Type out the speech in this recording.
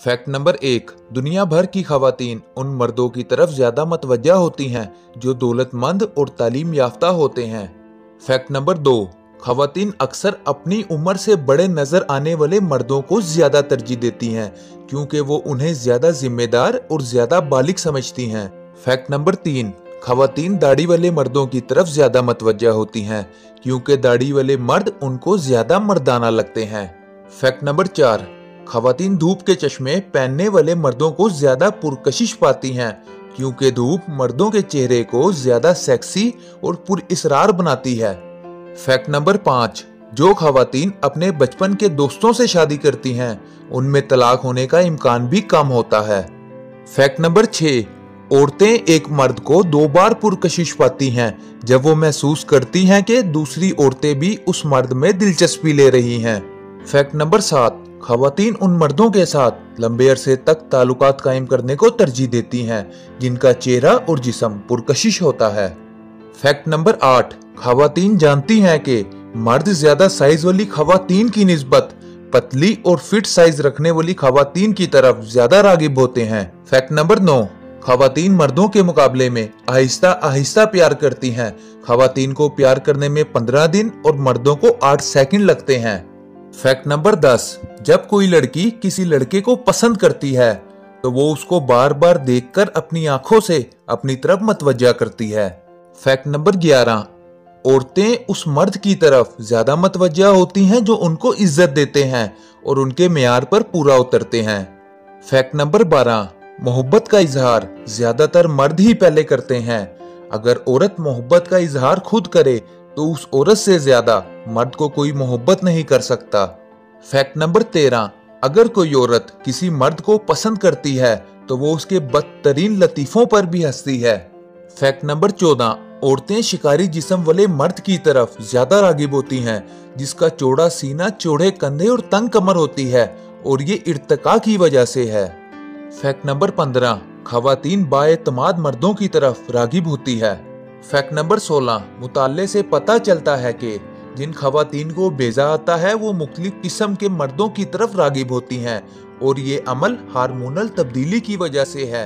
Fact number 1, दुनिया भर की खवातीन उन मर्दों की तरफ ज्यादा मतवज्जा होती हैं जो दौलतमंद और तालीम याफ्ता होते हैं। फैक्ट नंबर 2, खवातीन अक्सर अपनी उम्र से बड़े नजर आने वाले मर्दों को ज्यादा तरजीह देती हैं क्योंकि वो उन्हें ज्यादा जिम्मेदार और ज्यादा बालिग समझती हैं। फैक्ट नंबर 3, खवातीन दाढ़ी वाले मर्दों की तरफ ज्यादा मतवज्जा होती हैं क्योंकि दाढ़ी वाले मर्द उनको ज्यादा मर्दाना लगते हैं। फैक्ट नंबर 4, खवातीन धूप के चश्मे पहनने वाले मर्दों को ज्यादा पुरकशिश पाती हैं क्योंकि धूप मर्दों के चेहरे को ज्यादा सेक्सी और पुरइसरार बनाती है। फैक्ट नंबर 5, जो खवातीन अपने बचपन के दोस्तों से शादी करती हैं उनमें तलाक होने का इम्कान भी कम होता है। फैक्ट नंबर 6, औरतें एक मर्द को 2 बार पुरकशिश पाती हैं जब वो महसूस करती हैं कि दूसरी औरतें भी उस मर्द में दिलचस्पी ले रही हैं। फैक्ट नंबर 7, खवातीन उन मर्दों के साथ लंबे अरसे तक ताल्लुकात कायम करने को तरजीह देती हैं जिनका चेहरा और जिस्म पुरकशिश होता है। फैक्ट नंबर 8, खवातीन जानती हैं कि मर्द ज्यादा साइज वाली खवातीन की निस्बत पतली और फिट साइज रखने वाली खवातीन की तरफ ज्यादा रागिब होते हैं। फैक्ट नंबर 9, खवातीन मर्दों के मुकाबले में आहिस्ता आहिस्ता प्यार करती हैं। खवातीन को प्यार करने में 15 दिन और मर्दों को 8 सेकंड लगते हैं। फैक्ट नंबर 10, जब कोई लड़की किसी लड़के को पसंद करती है तो वो उसको बार बार देखकर अपनी आंखों से अपनी तरफ मतवज्जा करती है। फैक्ट नंबर 11, औरतें उस मर्द की तरफ ज्यादा मतवज्जा होती हैं जो उनको इज्जत देते हैं और उनके मेयार पर पूरा उतरते हैं। फैक्ट नंबर 12, मोहब्बत का इजहार ज्यादातर मर्द ही पहले करते हैं। अगर औरत मोहब्बत का इजहार खुद करे तो उस औरत से ज्यादा मर्द को कोई मोहब्बत नहीं कर सकता। फैक्ट नंबर 13, अगर कोई औरत किसी मर्द को पसंद करती है तो वो उसके बदतरीन लतीफों पर भी हंसती है। फैक्ट नंबर 14, औरतें शिकारी जिस्म वाले मर्द की तरफ ज्यादा रागिब होती हैं जिसका चौड़ा सीना, चौड़े कंधे और तंग कमर होती है और ये इर्तिका की वजह से है। फैक्ट नंबर 15, खवातीन बाएतमाद मर्दों की तरफ रागिब होती है। फैक्ट नंबर 16, मुताले से पता चलता है कि जिन खवातीन को बेजा आता है वो मुख्तलिफ किस्म के मर्दों की तरफ रागिब होती हैं और ये अमल हार्मोनल तब्दीली की वजह से है।